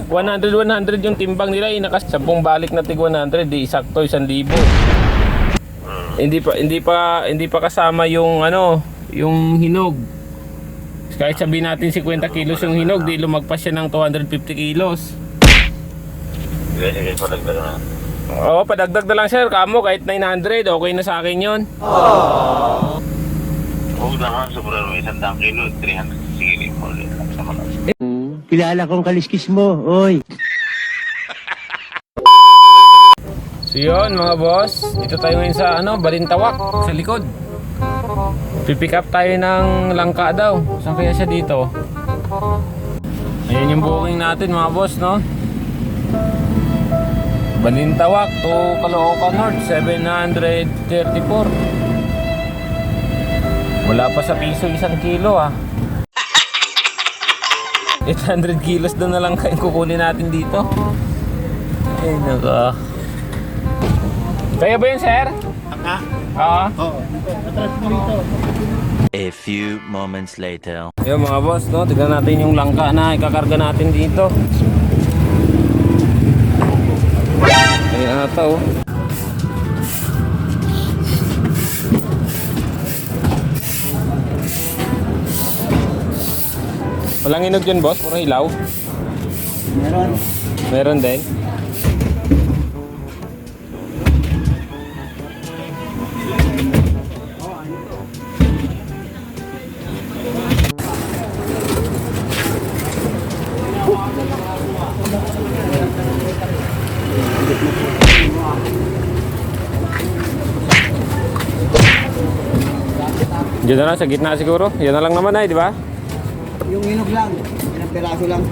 100 yung timbang nila, inakas 10 balik na tig 100, di sakto 1,000. Hindi pa kasama yung ano, yung hinog. Kahit sabihin natin 50 kilos yung hinog, di lumagpas siya ng 250 kilos. Sige, padagdag na. Oo, padagdag na lang sir, kamo kahit 900, okay na sa akin yun. Huwag naman, sobrang 100 kilo, 300. Sige, ulit. Sama lang. Kilala kong kaliskis mo, oy. So yun mga boss, dito tayo ngayon sa ano, Balintawak, sa likod. Pipick up tayo ng langka daw. Saan kaya siya dito? Ayan yung booking natin mga boss, no? Balintawak to Caloocan North, 734. Wala pa sa piso 1 kilo ah. 800 kilos doon na lang kayo kukunin natin dito. Ay naka. Kaya ba yun sir? Oo. A few moments later. Yung mga boss, no? Tignan natin yung langka na ikakarga natin dito. Ayan ata oh. Walang inog dyan boss, puro hilaw. Meron din. Diyan na lang, sa gitna siguro. Yan na lang naman ay, di ba? Yung hinog lang, ilang peraso lang.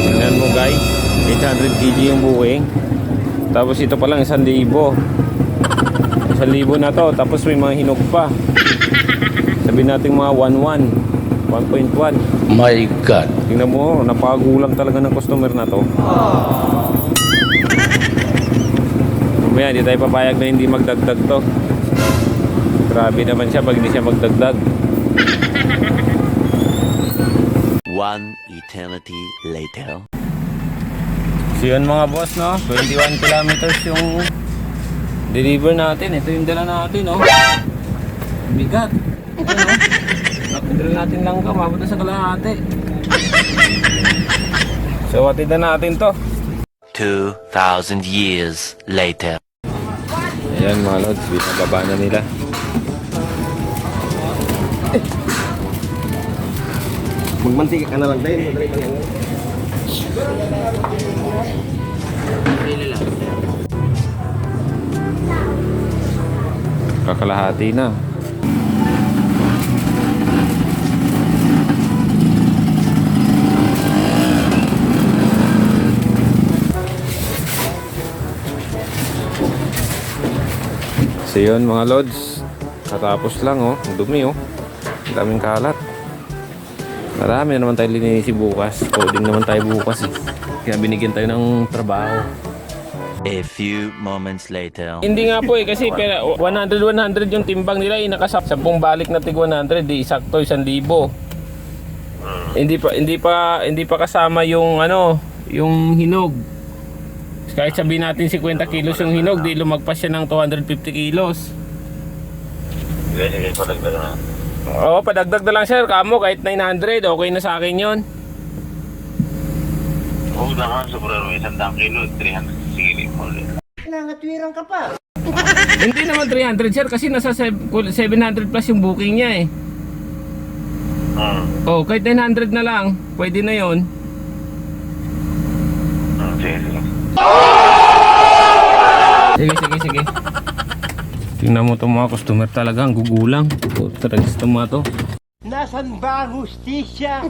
Tingnan mo guys, 800 kg yung buwing. Tapos ito pa lang 1,000. 1,000 na to, tapos may mga hinog pa. Sabihin natin mga 1.1. My God. Tingnan mo, napagulang talaga ng customer na to. Mamaya, hindi tayo papayag na hindi magdagdag to. Grabe naman siya pag hindi siya magdagdag. One eternity later. So yun mga boss, no? 21 kilometers yung deliver natin. Ito yung dala natin, no? Bigat. Ito, no? Napidala natin lang ka, mabot na sa kalahati. So watid na natin to. 2,000 years later. Ayan mga lods, binababa na nila. Magmantika ka na lang tayo, madali lang yan. Kakalahati na. So yun mga lods, katapos lang oh, ang dumi oh, ang daming kalat. Marami naman tayo lininisin bukas, coding naman tayo bukas eh. Kaya binigyan tayo ng trabaho. A few moments later. Hindi nga po eh, kasi 100 yung timbang nila, inakas 10 balik na tig 100, di sakto 1,000. Hindi pa kasama yung ano, yung hinog. Kahit sabihin natin 50 kilos yung hinog, di lumagpas siya ng 250 kilos. Sige, padagdag na. Oo, padagdag na lang sir, kamo kahit 900, okay na sa akin yun. Huwag naman, sobrang 100 kilo, 300. Sige, ulit. Nangatwirang ka pa. Hindi naman 300 sir, kasi nasa 700 plus yung booking niya eh. Oh, kahit 900 na lang, pwede na yon. Sige. Sige. Tingnan mo itong mga customer talaga, ang gugulang. Talagang to. Nasaan ba ang hustisya?